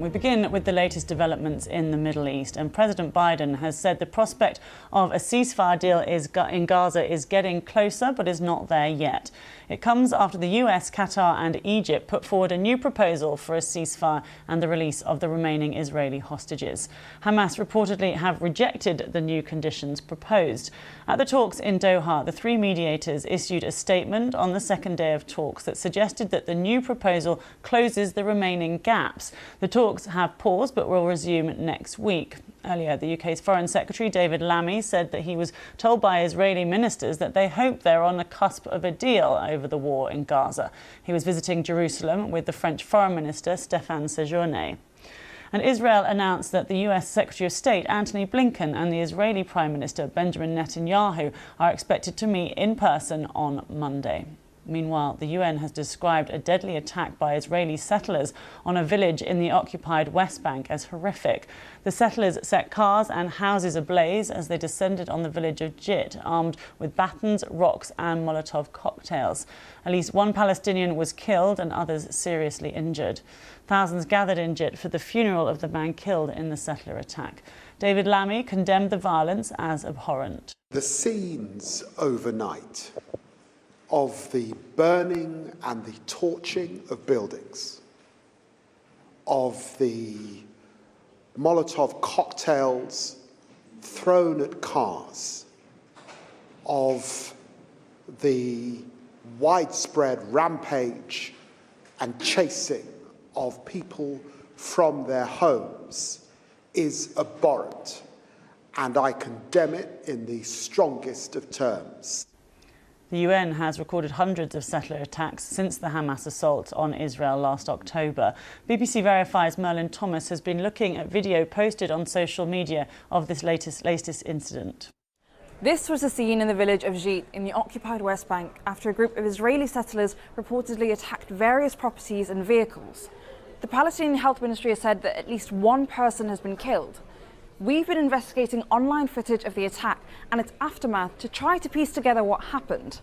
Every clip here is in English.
We begin with the latest developments in the Middle East, and President Biden has said the prospect of a ceasefire deal in Gaza is getting closer but is not there yet. It comes after the US, Qatar and Egypt put forward a new proposal for a ceasefire and the release of the remaining Israeli hostages. Hamas reportedly have rejected the new conditions proposed. At the talks in Doha, the three mediators issued a statement on the second day of talks that suggested that the new proposal closes the remaining gaps. The talks have paused but will resume next week. Earlier, the UK's Foreign Secretary David Lammy said that he was told by Israeli ministers that they hope they're on the cusp of a deal over the war in Gaza. He was visiting Jerusalem with the French Foreign Minister Stéphane Séjourné. And Israel announced that the US Secretary of State Antony Blinken and the Israeli Prime Minister Benjamin Netanyahu are expected to meet in person on Monday. Meanwhile, the UN has described a deadly attack by Israeli settlers on a village in the occupied West Bank as horrific. The settlers set cars and houses ablaze as they descended on the village of Jit, armed with batons, rocks and Molotov cocktails. At least one Palestinian was killed and others seriously injured. Thousands gathered in Jit for the funeral of the man killed in the settler attack. David Lammy condemned the violence as abhorrent. The scenes overnight of the burning and the torching of buildings, of the Molotov cocktails thrown at cars, of the widespread rampage and chasing of people from their homes is abhorrent, and I condemn it in the strongest of terms. The UN has recorded hundreds of settler attacks since the Hamas assault on Israel last October. BBC Verify's Merlin Thomas has been looking at video posted on social media of this latest incident. This was the scene in the village of Jit in the occupied West Bank after a group of Israeli settlers reportedly attacked various properties and vehicles. The Palestinian Health Ministry has said that at least one person has been killed. We've been investigating online footage of the attack and its aftermath to try to piece together what happened.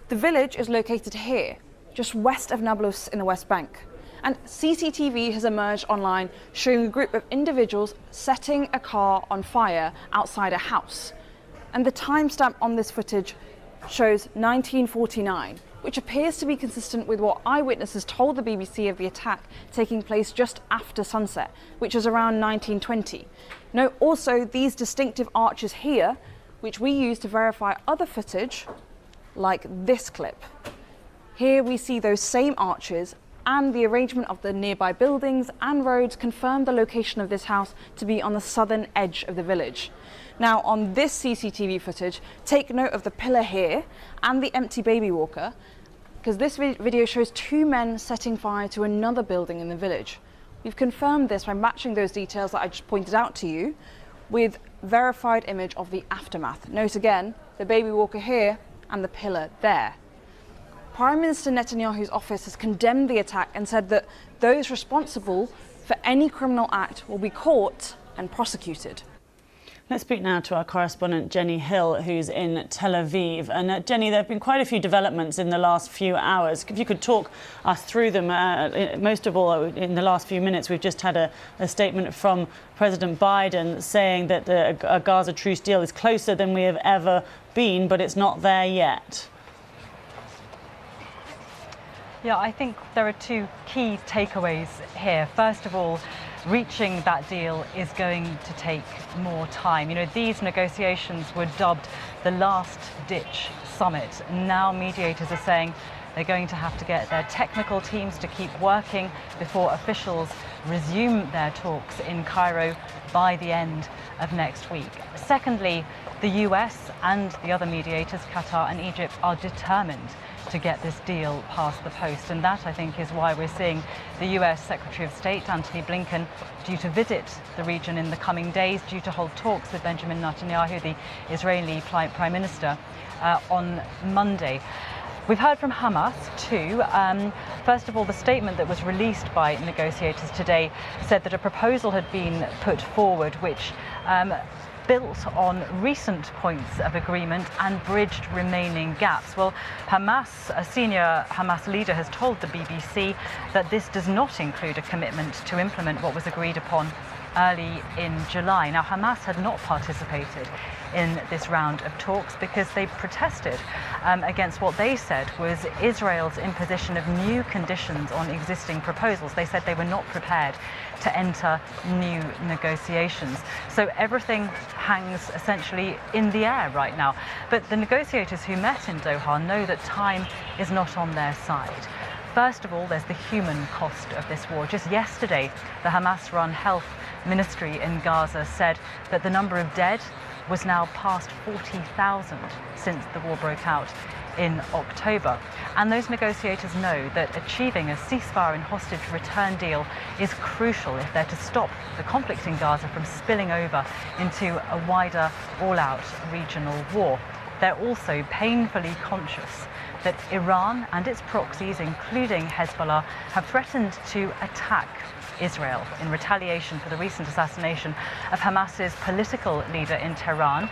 The village is located here, just west of Nablus in the West Bank. And CCTV has emerged online showing a group of individuals setting a car on fire outside a house. And the timestamp on this footage shows 1949, which appears to be consistent with what eyewitnesses told the BBC of the attack taking place just after sunset, which was around 1920. Note also these distinctive arches here, which we use to verify other footage, like this clip. Here we see those same arches, and the arrangement of the nearby buildings and roads confirm the location of this house to be on the southern edge of the village. Now, on this CCTV footage, take note of the pillar here and the empty baby walker, because this video shows two men setting fire to another building in the village. We've confirmed this by matching those details that I just pointed out to you with verified image of the aftermath. Note again, the baby walker here and the pillar there. Prime Minister Netanyahu's office has condemned the attack and said that those responsible for any criminal act will be caught and prosecuted. Let's speak now to our correspondent Jenny Hill, who's in Tel Aviv. And Jenny, there have been quite a few developments in the last few hours. If you could talk us through them, most of all, in the last few minutes, we've just had a statement from President Biden saying that a Gaza truce deal is closer than we have ever been, but it's not there yet. Yeah, I think there are two key takeaways here. First of all, reaching that deal is going to take more time. You know, these negotiations were dubbed the last-ditch summit. Now mediators are saying they're going to have to get their technical teams to keep working before officials resume their talks in Cairo by the end of next week. Secondly, the US and the other mediators, Qatar and Egypt, are determined to get this deal past the post. And that, I think, is why we're seeing the US Secretary of State, Antony Blinken, due to visit the region in the coming days, due to hold talks with Benjamin Netanyahu, the Israeli Prime Minister, on Monday. We've heard from Hamas too. First of all, the statement that was released by negotiators today said that a proposal had been put forward which built on recent points of agreement and bridged remaining gaps. Well, a senior Hamas leader has told the BBC that this does not include a commitment to implement what was agreed upon early in July. Now, Hamas had not participated in this round of talks because they protested against what they said was Israel's imposition of new conditions on existing proposals. They said they were not prepared to enter new negotiations. So everything hangs essentially in the air right now. But the negotiators who met in Doha know that time is not on their side. First of all, there's the human cost of this war. Just yesterday, the Hamas-run health ministry in Gaza said that the number of dead was now past 40,000 since the war broke out in October. And those negotiators know that achieving a ceasefire and hostage return deal is crucial if they're to stop the conflict in Gaza from spilling over into a wider, all-out regional war. They're also painfully conscious that Iran and its proxies, including Hezbollah, have threatened to attack Israel in retaliation for the recent assassination of Hamas's political leader in Tehran,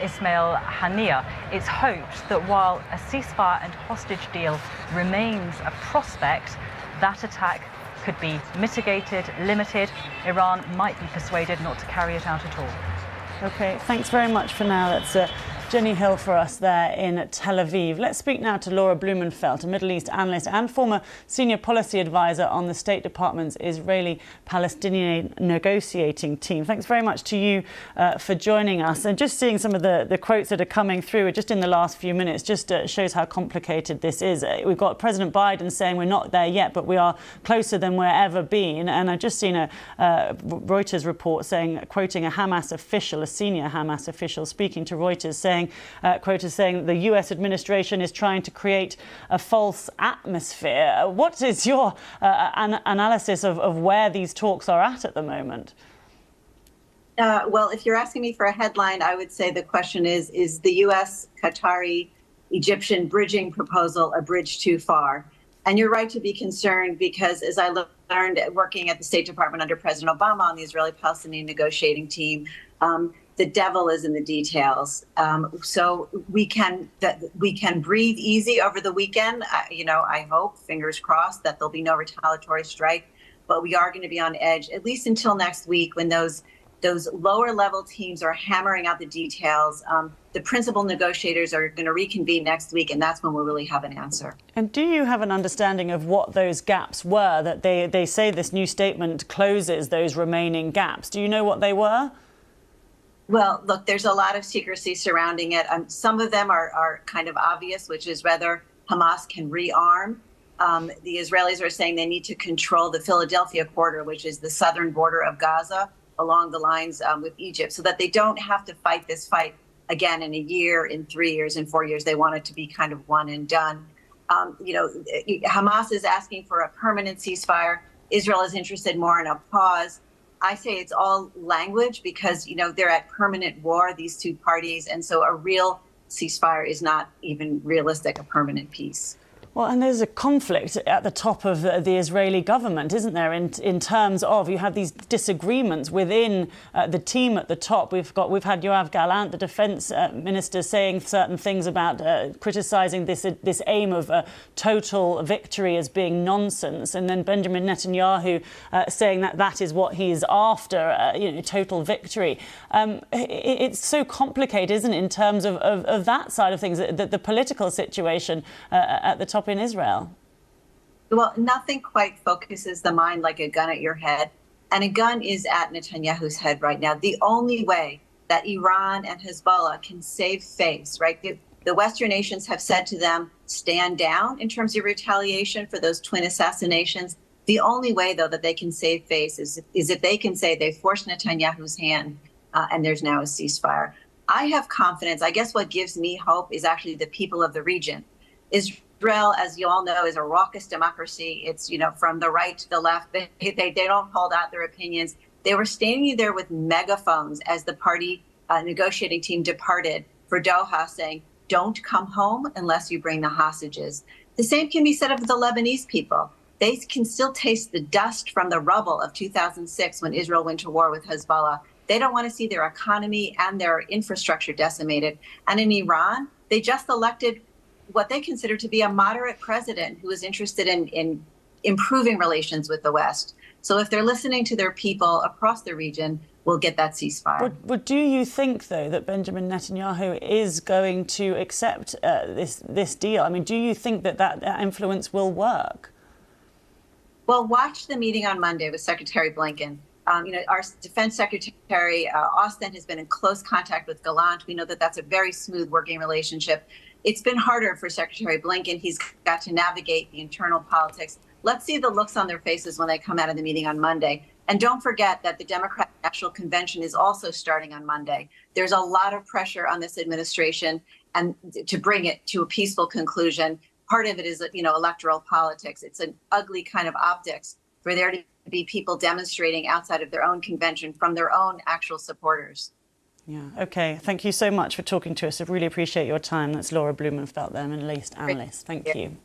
Ismail Haniyeh. It's hoped that while a ceasefire and hostage deal remains a prospect, that attack could be mitigated, limited. Iran might be persuaded not to carry it out at all. OK, thanks very much for now. That's Jenny Hill for us there in Tel Aviv. Let's speak now to Laura Blumenfeld, a Middle East analyst and former senior policy advisor on the State Department's Israeli-Palestinian negotiating team. Thanks very much to you for joining us. And just seeing some of the quotes that are coming through just in the last few minutes just shows how complicated this is. We've got President Biden saying we're not there yet, but we are closer than we've ever been. And I've just seen a Reuters report saying, quoting a Hamas official, a senior Hamas official speaking to Reuters, saying, quoted saying the US administration is trying to create a false atmosphere. What is your analysis of where these talks are at the moment? Well, if you're asking me for a headline, I would say the question is the US, Qatari, Egyptian bridging proposal a bridge too far? And you're right to be concerned because, as I learned working at the State Department under President Obama on the Israeli-Palestinian negotiating team, the devil is in the details. So we can breathe easy over the weekend. I hope, fingers crossed, that there'll be no retaliatory strike. But we are going to be on edge, at least until next week, when those lower level teams are hammering out the details. The principal negotiators are going to reconvene next week, and that's when we'll really have an answer. And do you have an understanding of what those gaps were that they say this new statement closes those remaining gaps? Do you know what they were? Well, look, there's a lot of secrecy surrounding it. Some of them are kind of obvious, which is whether Hamas can rearm. The Israelis are saying they need to control the Philadelphia corridor, which is the southern border of Gaza, along the lines with Egypt, so that they don't have to fight this fight again in a year, in 3 years, in 4 years. They want it to be kind of one and done. Hamas is asking for a permanent ceasefire. Israel is interested more in a pause. I say it's all language because, they're at permanent war, these two parties. And so a real ceasefire is not even realistic, a permanent peace. Well, and there's a conflict at the top of the Israeli government, isn't there, in terms of you have these disagreements within the team at the top. We've had Yoav Gallant, the defence minister, saying certain things about criticising this aim of total victory as being nonsense, and then Benjamin Netanyahu saying that is what he is after, total victory. It's so complicated, isn't it, in terms of that side of things, the political situation at the top in Israel? Well, nothing quite focuses the mind like a gun at your head. And a gun is at Netanyahu's head right now. The only way that Iran and Hezbollah can save face, right? The Western nations have said to them, stand down in terms of retaliation for those twin assassinations. The only way, though, that they can save face is if they can say they forced Netanyahu's hand and there's now a ceasefire. I have confidence. I guess what gives me hope is actually the people of the region. Israel, as you all know, is a raucous democracy. It's, from the right to the left. They don't hold out their opinions. They were standing there with megaphones as the party negotiating team departed for Doha, saying, don't come home unless you bring the hostages. The same can be said of the Lebanese people. They can still taste the dust from the rubble of 2006 when Israel went to war with Hezbollah. They don't want to see their economy and their infrastructure decimated. And in Iran, they just elected what they consider to be a moderate president who is interested in improving relations with the West. So if they're listening to their people across the region, we'll get that ceasefire. But do you think, though, that Benjamin Netanyahu is going to accept this deal? I mean, do you think that influence will work? Well, watch the meeting on Monday with Secretary Blinken. Our Defense Secretary Austin has been in close contact with Gallant. We know that that's a very smooth working relationship. It's been harder for Secretary Blinken. He's got to navigate the internal politics. Let's see the looks on their faces when they come out of the meeting on Monday. And don't forget that the Democratic National Convention is also starting on Monday. There's a lot of pressure on this administration and to bring it to a peaceful conclusion. Part of it is, electoral politics. It's an ugly kind of optics for there to be people demonstrating outside of their own convention from their own actual supporters. Yeah, OK. Thank you so much for talking to us. I really appreciate your time. That's Laura Blumenfeld, their Middle East analyst. Thank you.